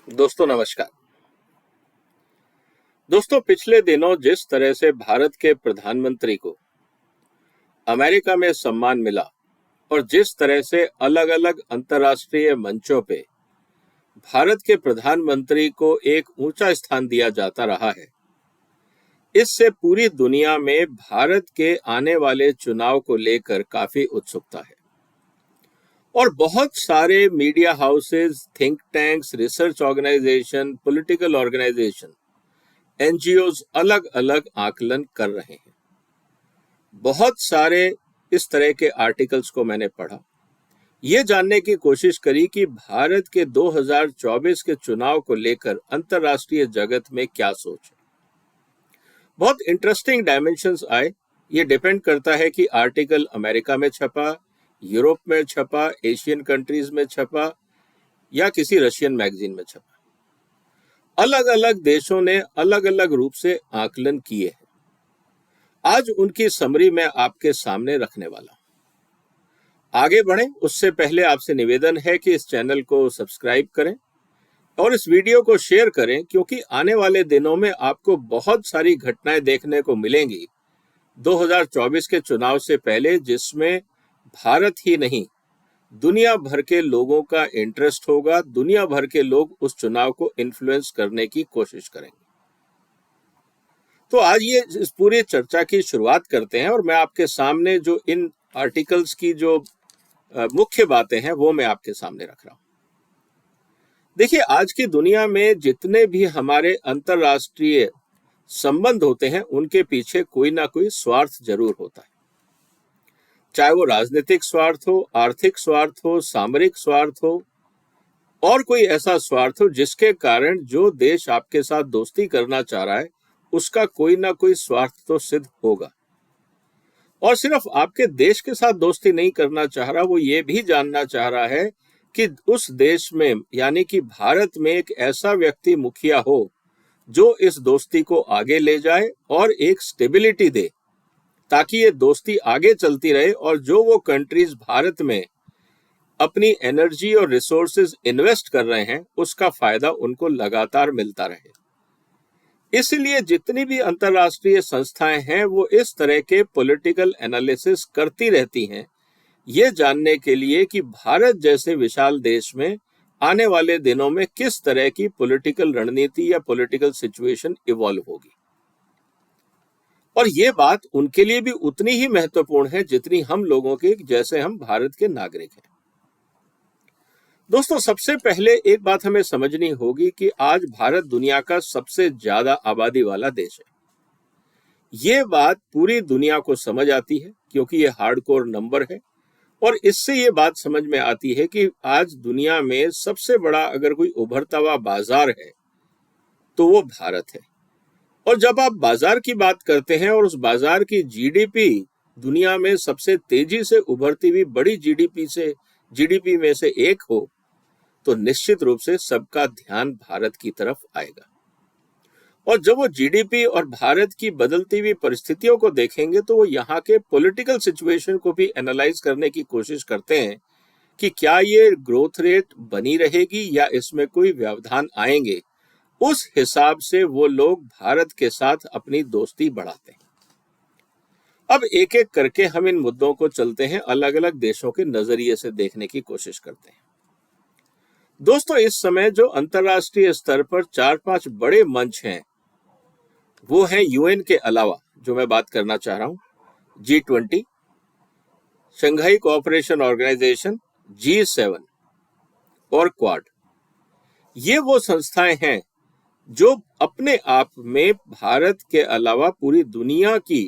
दोस्तों नमस्कार। दोस्तों पिछले दिनों जिस तरह से भारत के प्रधानमंत्री को अमेरिका में सम्मान मिला और जिस तरह से अलग-अलग अंतर्राष्ट्रीय मंचों पे भारत के प्रधानमंत्री को एक ऊंचा स्थान दिया जाता रहा है, इससे पूरी दुनिया में भारत के आने वाले चुनाव को लेकर काफी उत्सुकता है और बहुत सारे media houses, think tanks, research organisation, political organisation, NGOs अलग अलग आकलन कर रहे हैं। बहुत सारे इस तरह के आर्टिकल्स को मैंने पढ़ा, ये जानने की कोशिश करी कि भारत के 2024 के चुनाव को लेकर अंतर्राष्ट्रीय जगत में क्या सोच है। बहुत इंटरेस्टिंग डायमेंशंस आए। ये डिपेंड करता है कि आर्टिकल अमेरिका में छपा, यूरोप में छपा, एशियन कंट्रीज में छपा या किसी रशियन मैगजीन में छपा। अलग अलग देशों ने अलग अलग रूप से आकलन किए हैं। आज उनकी समरी मैं आपके सामने रखने वाला हूं। आगे बढ़ें उससे पहले आपसे निवेदन है कि इस चैनल को सब्सक्राइब करें और इस वीडियो को शेयर करें, क्योंकि आने वाले दिनों में आपको बहुत सारी घटनाएं देखने को मिलेंगी 2024 के चुनाव से पहले, जिसमें भारत ही नहीं दुनिया भर के लोगों का इंटरेस्ट होगा। दुनिया भर के लोग उस चुनाव को इन्फ्लुएंस करने की कोशिश करेंगे। तो आज ये इस पूरी चर्चा की शुरुआत करते हैं और मैं आपके सामने जो इन आर्टिकल्स की जो मुख्य बातें हैं वो मैं आपके सामने रख रहा हूं। देखिए, आज की दुनिया में जितने भी हमारे अंतर्राष्ट्रीय संबंध होते हैं उनके पीछे कोई ना कोई स्वार्थ जरूर होता है, चाहे वो राजनीतिक स्वार्थ हो, आर्थिक स्वार्थ हो, सामरिक स्वार्थ हो और कोई ऐसा स्वार्थ हो जिसके कारण जो देश आपके साथ दोस्ती करना चाह रहा है उसका कोई ना कोई स्वार्थ तो सिद्ध होगा। और सिर्फ आपके देश के साथ दोस्ती नहीं करना चाह रहा, वो ये भी जानना चाह रहा है कि उस देश में यानी कि भारत में एक ऐसा व्यक्ति मुखिया हो जो इस दोस्ती को आगे ले जाए और एक स्टेबिलिटी दे, ताकि ये दोस्ती आगे चलती रहे और जो वो कंट्रीज भारत में अपनी एनर्जी और रिसोर्सेज इन्वेस्ट कर रहे हैं उसका फायदा उनको लगातार मिलता रहे। इसलिए जितनी भी अंतर्राष्ट्रीय संस्थाएं हैं वो इस तरह के पॉलिटिकल एनालिसिस करती रहती हैं, ये जानने के लिए कि भारत जैसे विशाल देश में आने वाले दिनों में किस तरह की पॉलिटिकल रणनीति या पॉलिटिकल सिचुएशन इवॉल्व होगी। और ये बात उनके लिए भी उतनी ही महत्वपूर्ण है जितनी हम लोगों के, जैसे हम भारत के नागरिक हैं। दोस्तों, सबसे पहले एक बात हमें समझनी होगी कि आज भारत दुनिया का सबसे ज्यादा आबादी वाला देश है। ये बात पूरी दुनिया को समझ आती है क्योंकि ये हार्डकोर नंबर है और इससे ये बात समझ में आती है कि आज दुनिया में सबसे बड़ा अगर कोई उभरता हुआ बाजार है तो वो भारत है। और जब आप बाजार की बात करते हैं और उस बाजार की जीडीपी दुनिया में सबसे तेजी से उभरती हुई बड़ी जीडीपी में से एक हो, तो निश्चित रूप से सबका ध्यान भारत की तरफ आएगा। और जब वो जीडीपी और भारत की बदलती हुई परिस्थितियों को देखेंगे तो वो यहाँ के पॉलिटिकल सिचुएशन को भी एनालाइज करने की कोशिश करते हैं कि क्या ये ग्रोथ रेट बनी रहेगी या इसमें कोई व्यवधान आएंगे। उस हिसाब से वो लोग भारत के साथ अपनी दोस्ती बढ़ाते हैं। अब एक एक करके हम इन मुद्दों को चलते हैं, अलग अलग देशों के नजरिए से देखने की कोशिश करते हैं। दोस्तों, इस समय जो अंतर्राष्ट्रीय स्तर पर 4-5 बड़े मंच हैं वो हैं यूएन के अलावा, जो मैं बात करना चाह रहा हूं, G20, Shanghai cooperation organisation, G7 और क्वाड। ये वो संस्थाएं हैं जो अपने आप में भारत के अलावा पूरी दुनिया की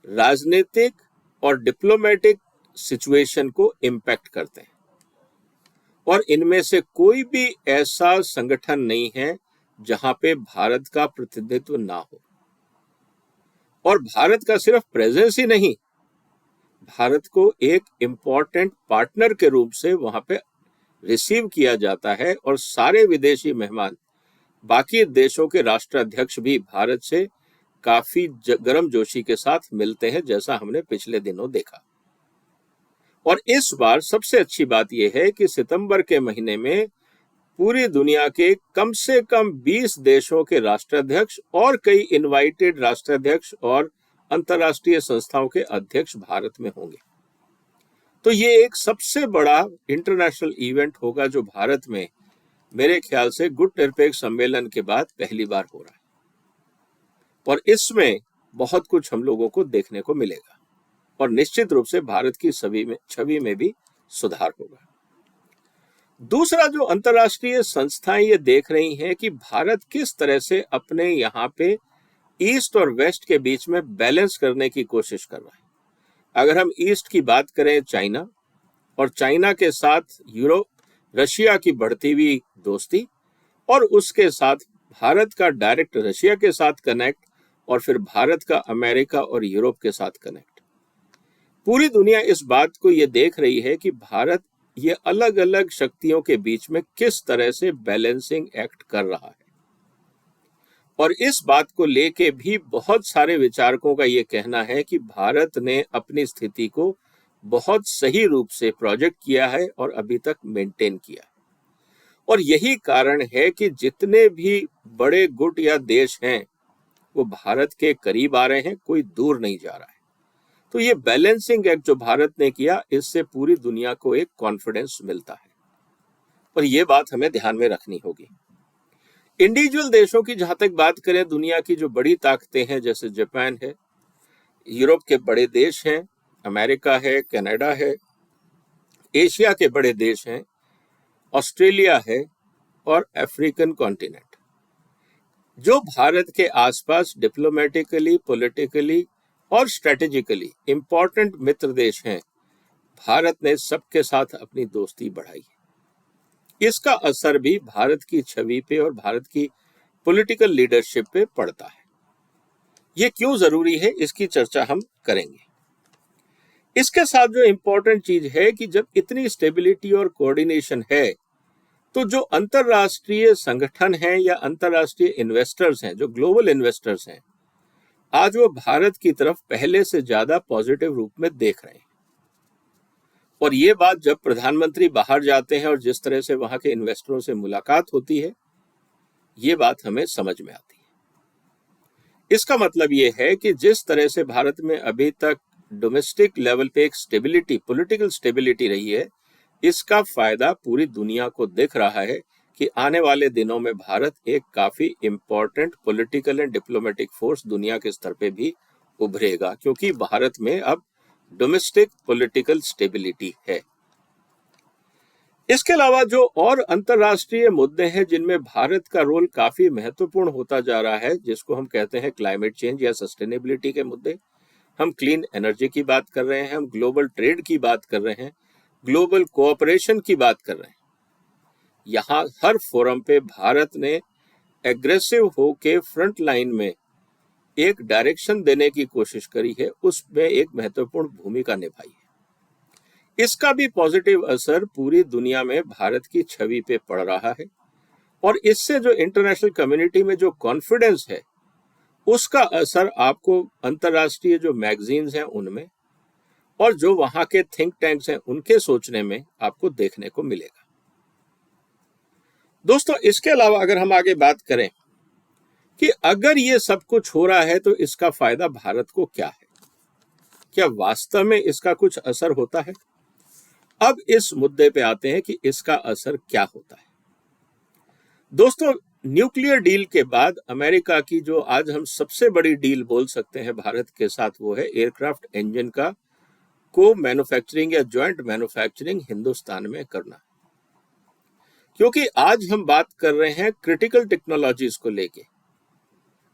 राजनीतिक और डिप्लोमेटिक सिचुएशन को इम्पैक्ट करते हैं। और इनमें से कोई भी ऐसा संगठन नहीं है जहां पे भारत का प्रतिनिधित्व ना हो। और भारत का सिर्फ प्रेजेंस ही नहीं, भारत को एक इम्पोर्टेंट पार्टनर के रूप से वहां पे रिसीव किया जाता है और सारे विदेशी मेहमान, बाकी देशों के राष्ट्राध्यक्ष भी भारत से काफी गर्मजोशी के साथ मिलते हैं, जैसा हमने पिछले दिनों देखा। और इस बार सबसे अच्छी बात यह है कि सितंबर के महीने में पूरी दुनिया के कम से कम 20 देशों के राष्ट्राध्यक्ष और कई इनवाइटेड राष्ट्राध्यक्ष और अंतर्राष्ट्रीय संस्थाओं के अध्यक्ष भारत में होंगे। तो ये एक सबसे बड़ा इंटरनेशनल इवेंट होगा जो भारत में मेरे ख्याल से गुटनिरपेक्ष सम्मेलन के बाद पहली बार हो रहा है, और इसमें बहुत कुछ हम लोगों को देखने को मिलेगा और निश्चित रूप से भारत की छवि में भी सुधार होगा। दूसरा, जो अंतर्राष्ट्रीय संस्थाएं ये देख रही हैं कि भारत किस तरह से अपने यहाँ पे ईस्ट और वेस्ट के बीच में बैलेंस करने की कोशिश कर रहा है। अगर हम ईस्ट की बात करें, चाइना, और चाइना के साथ यूरोप, रशिया की बढ़ती हुई दोस्ती, और उसके साथ भारत का डायरेक्ट रशिया के साथ कनेक्ट, और फिर भारत का अमेरिका और यूरोप के साथ कनेक्ट। पूरी दुनिया इस बात को ये देख रही है कि भारत ये अलग अलग शक्तियों के बीच में किस तरह से बैलेंसिंग एक्ट कर रहा है। और इस बात को लेके भी बहुत सारे विचारकों का ये कहना है कि भारत ने अपनी स्थिति को बहुत सही रूप से प्रोजेक्ट किया है और अभी तक मेंटेन किया है। और यही कारण है कि जितने भी बड़े गुट या देश हैं वो भारत के करीब आ रहे हैं, कोई दूर नहीं जा रहा है। तो ये बैलेंसिंग एक्ट जो भारत ने किया, इससे पूरी दुनिया को एक कॉन्फिडेंस मिलता है, और ये बात हमें ध्यान में रखनी होगी। इंडिविजुअल देशों की जहां तक बात करें, दुनिया की जो बड़ी ताकतें हैं, जैसे जापान है, यूरोप के बड़े देश हैं, अमेरिका है, कनाडा है, एशिया के बड़े देश हैं, ऑस्ट्रेलिया है, और अफ्रीकन कॉन्टिनेंट, जो भारत के आसपास डिप्लोमेटिकली, पॉलिटिकली और स्ट्रेटेजिकली इंपॉर्टेंट मित्र देश हैं, भारत ने सबके साथ अपनी दोस्ती बढ़ाई है। इसका असर भी भारत की छवि पे और भारत की पॉलिटिकल लीडरशिप पे पड़ता है। ये क्यों जरूरी है, इसकी चर्चा हम करेंगे। इसके साथ जो इंपॉर्टेंट चीज है कि जब इतनी स्टेबिलिटी और कोऑर्डिनेशन है, तो जो अंतरराष्ट्रीय संगठन हैं या अंतरराष्ट्रीय इन्वेस्टर्स हैं, जो ग्लोबल इन्वेस्टर्स हैं, आज वो भारत की तरफ पहले से ज्यादा पॉजिटिव रूप में देख रहे हैं। और ये बात जब प्रधानमंत्री बाहर जाते हैं और जिस तरह से वहां के इन्वेस्टरों से मुलाकात होती है, ये बात हमें समझ में आती है। इसका मतलब ये है कि जिस तरह से भारत में अभी तक डोमेस्टिक लेवल पे एक स्टेबिलिटी, पॉलिटिकल स्टेबिलिटी रही है, इसका फायदा पूरी दुनिया को दिख रहा है कि आने वाले दिनों में भारत एक काफी important political and diplomatic force दुनिया के स्तर पे भी उभरेगा, क्योंकि भारत में अब डोमेस्टिक पॉलिटिकल स्टेबिलिटी है। इसके अलावा जो और अंतरराष्ट्रीय मुद्दे हैं जिनमें भारत का रोल काफी महत्वपूर्ण होता जा रहा है, जिसको हम कहते हैं क्लाइमेट चेंज या सस्टेनेबिलिटी के मुद्दे, हम क्लीन एनर्जी की बात कर रहे हैं, हम ग्लोबल ट्रेड की बात कर रहे हैं, ग्लोबल कोऑपरेशन की बात कर रहे हैं। यहाँ हर फोरम पे भारत ने एग्रेसिव होके फ्रंट लाइन में एक डायरेक्शन देने की कोशिश करी है, उसमें एक महत्वपूर्ण भूमिका निभाई है। इसका भी पॉजिटिव असर पूरी दुनिया में भारत की छवि पे पड़ रहा है, और इससे जो इंटरनेशनल कम्युनिटी में जो कॉन्फिडेंस है, उसका असर आपको अंतरराष्ट्रीय जो मैगजीन्स हैं उनमें, और जो वहां के थिंक टैंक्स हैं उनके सोचने में आपको देखने को मिलेगा। दोस्तों, इसके अलावा अगर हम आगे बात करें कि अगर ये सब कुछ हो रहा है तो इसका फायदा भारत को क्या है, क्या वास्तव में इसका कुछ असर होता है? अब इस मुद्दे पे आते हैं कि इसका असर क्या होता है। दोस्तों, न्यूक्लियर डील के बाद अमेरिका की जो आज हम सबसे बड़ी डील बोल सकते हैं भारत के साथ, वो है एयरक्राफ्ट इंजन का को मैन्युफैक्चरिंग या ज्वाइंट मैन्युफैक्चरिंग हिंदुस्तान में करना। क्योंकि आज हम बात कर रहे हैं क्रिटिकल टेक्नोलॉजीज को लेके,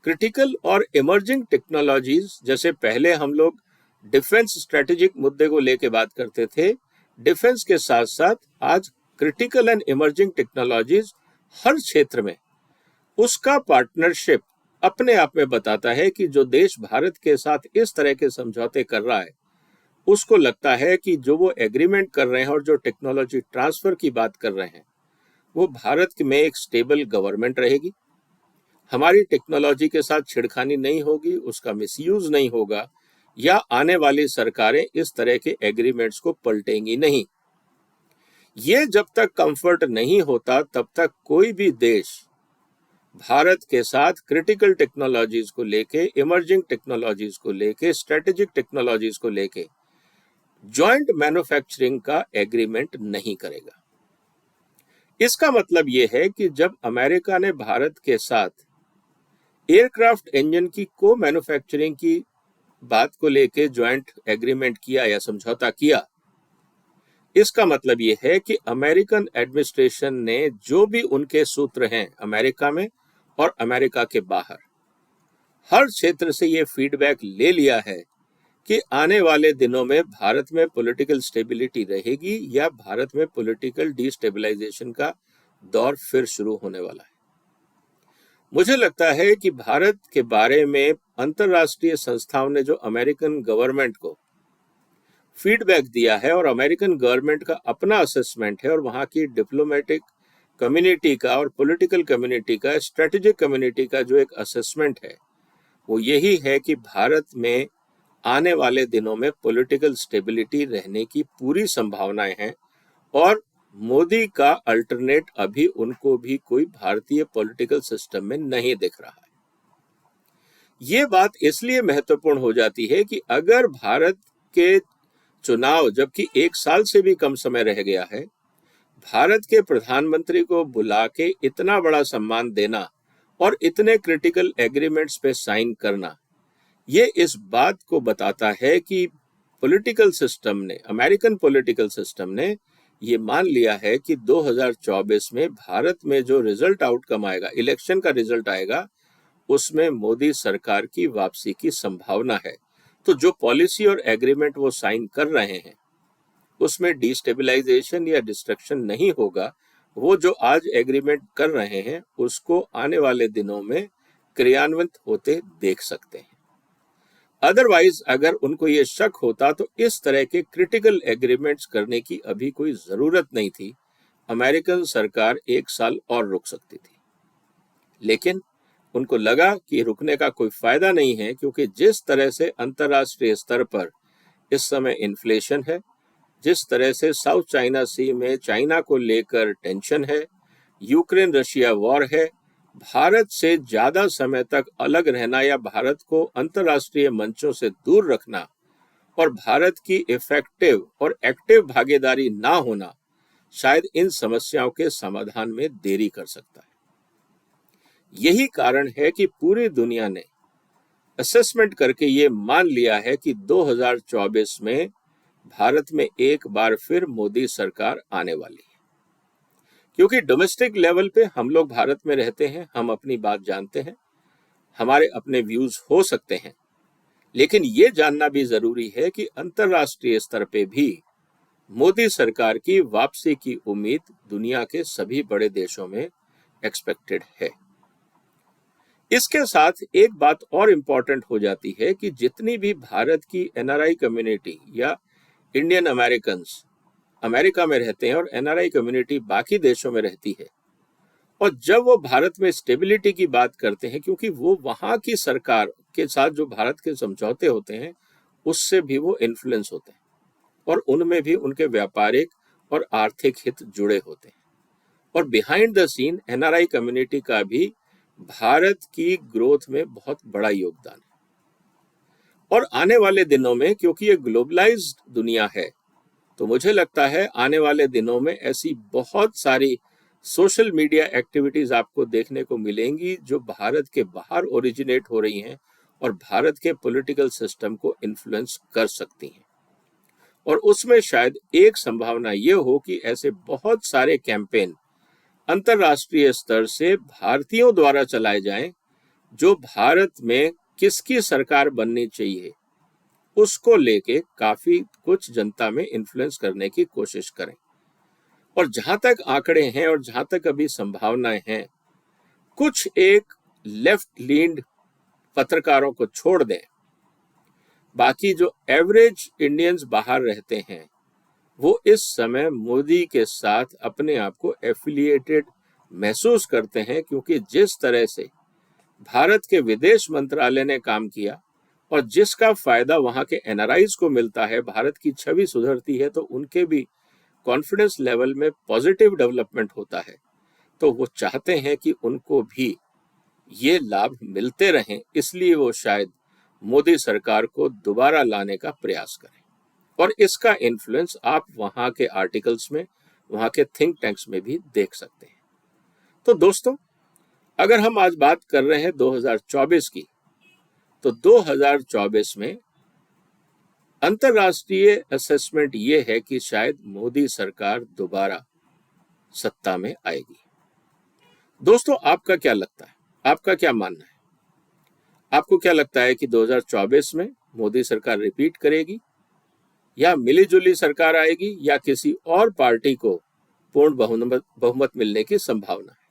क्रिटिकल और इमर्जिंग टेक्नोलॉजीज। जैसे पहले हम लोग डिफेंस स्ट्रेटेजिक मुद्दे को लेके बात करते थे, डिफेंस के साथ साथ आज क्रिटिकल एंड इमर्जिंग टेक्नोलॉजीज हर क्षेत्र में उसका पार्टनरशिप अपने आप में बताता है कि जो देश भारत के साथ इस तरह के समझौते कर रहा है, उसको लगता है कि जो वो एग्रीमेंट कर रहे हैं और जो टेक्नोलॉजी ट्रांसफर की बात कर रहे हैं, वो भारत में एक स्टेबल गवर्नमेंट रहेगी, हमारी टेक्नोलॉजी के साथ छिड़खानी नहीं होगी, उसका मिसयूज नहीं होगा, या आने वाली सरकारें इस तरह के एग्रीमेंट्स को पलटेंगी नहीं। ये जब तक कंफर्ट नहीं होता तब तक कोई भी देश भारत के साथ क्रिटिकल टेक्नोलॉजीज को लेके, इमर्जिंग टेक्नोलॉजीज को लेके, स्ट्रेटेजिक टेक्नोलॉजीज को लेके जॉइंट मैन्युफैक्चरिंग का एग्रीमेंट नहीं करेगा। इसका मतलब यह है कि जब अमेरिका ने भारत के साथ एयरक्राफ्ट इंजन की को मैन्युफैक्चरिंग की बात को लेके ज्वाइंट एग्रीमेंट किया या समझौता किया, इसका मतलब यह है कि अमेरिकन एडमिनिस्ट्रेशन ने जो भी उनके सूत्र हैं अमेरिका में और अमेरिका के बाहर, हर क्षेत्र से ये फीडबैक ले लिया है कि आने वाले दिनों में भारत में पॉलिटिकल स्टेबिलिटी रहेगी या भारत में पॉलिटिकल डिस्टेबलाइजेशन का दौर फिर शुरू होने वाला है। मुझे लगता है कि भारत के बारे में अंतरराष्ट्रीय संस्थाओं ने जो अमेरिकन गवर्नमेंट को फीडबैक दिया है और अमेरिकन गवर्नमेंट का अपना असेसमेंट है और वहां की डिप्लोमेटिक कम्युनिटी का और पॉलिटिकल कम्युनिटी का, स्ट्रेटेजिक कम्युनिटी का जो एक असेसमेंट है, वो यही है कि भारत में आने वाले दिनों में पॉलिटिकल स्टेबिलिटी रहने की पूरी संभावनाएं हैं और मोदी का अल्टरनेट अभी उनको भी कोई भारतीय पॉलिटिकल सिस्टम में नहीं दिख रहा है। ये बात इसलिए महत्वपूर्ण हो जाती है कि अगर भारत के चुनाव, जबकि 1 साल से भी कम समय रह गया है, भारत के प्रधानमंत्री को बुला के इतना बड़ा सम्मान देना और इतने क्रिटिकल एग्रीमेंट्स पे साइन करना, ये इस बात को बताता है कि पॉलिटिकल सिस्टम ने, अमेरिकन पॉलिटिकल सिस्टम ने ये मान लिया है कि 2024 में भारत में जो रिजल्ट आउटकम आएगा, इलेक्शन का रिजल्ट आएगा, उसमें मोदी सरकार की वापसी की संभावना है। तो जो पॉलिसी और एग्रीमेंट वो साइन कर रहे हैं उसमें डिस्टेबलाइजेशन या डिस्ट्रक्शन नहीं होगा। वो जो आज एग्रीमेंट कर रहे हैं उसको आने वाले दिनों में क्रियान्वित होते देख सकते हैं। अदरवाइज अगर उनको ये शक होता तो इस तरह के क्रिटिकल एग्रीमेंट्स करने की अभी कोई जरूरत नहीं थी। अमेरिकन सरकार 1 साल और रुक सकती थी, लेकिन उनको लगा कि रुकने का कोई फायदा नहीं है, क्योंकि जिस तरह से अंतर्राष्ट्रीय स्तर पर इस समय इन्फ्लेशन है, जिस तरह से साउथ चाइना सी में चाइना को लेकर टेंशन है, यूक्रेन रशिया वॉर है, भारत से ज्यादा समय तक अलग रहना या भारत को अंतर्राष्ट्रीय मंचों से दूर रखना और भारत की इफेक्टिव और एक्टिव भागीदारी ना होना शायद इन समस्याओं के समाधान में देरी कर सकता है। यही कारण है कि पूरी दुनिया ने असेसमेंट करके ये मान लिया है कि 2024 में भारत में एक बार फिर मोदी सरकार आने वाली है। क्योंकि डोमेस्टिक लेवल पे हम लोग भारत में रहते हैं, हम अपनी बात जानते हैं, हमारे अपने व्यूज हो सकते हैं, लेकिन ये जानना भी जरूरी है कि अंतरराष्ट्रीय स्तर पे भी मोदी सरकार की वापसी की उम्मीद दुनिया के सभी बड़े देशों में एक्सपेक्टेड है। इसके साथ एक बात और इम्पॉर्टेंट हो जाती है कि जितनी भी भारत की एनआरआई कम्युनिटी या इंडियन अमेरिकन्स अमेरिका में रहते हैं और एनआरआई कम्युनिटी बाकी देशों में रहती है, और जब वो भारत में स्टेबिलिटी की बात करते हैं, क्योंकि वो वहां की सरकार के साथ जो भारत के समझौते होते हैं उससे भी वो इन्फ्लुएंस होते हैं और उनमें भी उनके व्यापारिक और आर्थिक हित जुड़े होते हैं। और behind the scene NRI community का भी भारत की ग्रोथ में बहुत बड़ा योगदान है। और आने वाले दिनों में, क्योंकि ये ग्लोबलाइज्ड दुनिया है, तो मुझे लगता है आने वाले दिनों में ऐसी बहुत सारी सोशल मीडिया एक्टिविटीज आपको देखने को मिलेंगी जो भारत के बाहर ओरिजिनेट हो रही हैं और भारत के पॉलिटिकल सिस्टम को इन्फ्लुएंस कर सकती हैं। और उसमें शायद एक संभावना ये हो कि ऐसे बहुत सारे कैंपेन अंतरराष्ट्रीय स्तर से भारतीयों द्वारा चलाए जाएं जो भारत में किसकी सरकार बननी चाहिए उसको लेके काफी कुछ जनता में इन्फ्लुएंस करने की कोशिश करें। और जहां तक आंकड़े हैं और जहां तक अभी संभावनाएं हैं, कुछ एक लेफ्ट लीन्ड पत्रकारों को छोड़ दें, बाकी जो एवरेज इंडियंस बाहर रहते हैं वो इस समय मोदी के साथ अपने आप को एफिलिएटेड महसूस करते हैं, क्योंकि जिस तरह से भारत के विदेश मंत्रालय ने काम किया और जिसका फायदा वहां के एनआरआईज को मिलता है, भारत की छवि सुधरती है, तो उनके भी कॉन्फिडेंस लेवल में पॉजिटिव डेवलपमेंट होता है तो वो चाहते हैं कि उनको भी ये लाभ मिलते रहें, इसलिए वो शायद मोदी सरकार को दोबारा लाने का प्रयास करें। और इसका इन्फ्लुएंस आप वहां के आर्टिकल्स में, वहां के थिंक टैंक्स में भी देख सकते हैं। तो दोस्तों, अगर हम आज बात कर रहे हैं 2024 की, तो 2024 में अंतरराष्ट्रीय असेसमेंट ये है कि शायद मोदी सरकार दोबारा सत्ता में आएगी। दोस्तों, आपका क्या लगता है? आपका क्या मानना है? आपको क्या लगता है कि 2024 में मोदी सरकार रिपीट करेगी, या मिलीजुली सरकार आएगी, या किसी और पार्टी को पूर्ण बहुमत मिलने की संभावना है?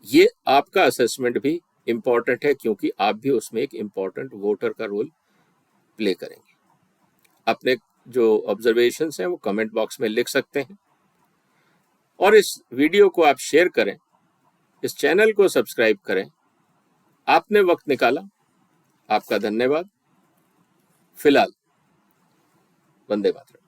ये आपका असेसमेंट भी इंपॉर्टेंट है, क्योंकि आप भी उसमें एक इंपॉर्टेंट वोटर का रोल प्ले करेंगे। अपने जो ऑब्जर्वेशंस हैं वो कमेंट बॉक्स में लिख सकते हैं, और इस वीडियो को आप शेयर करें, इस चैनल को सब्सक्राइब करें। आपने वक्त निकाला, आपका धन्यवाद। फिलहाल वंदे मातरम।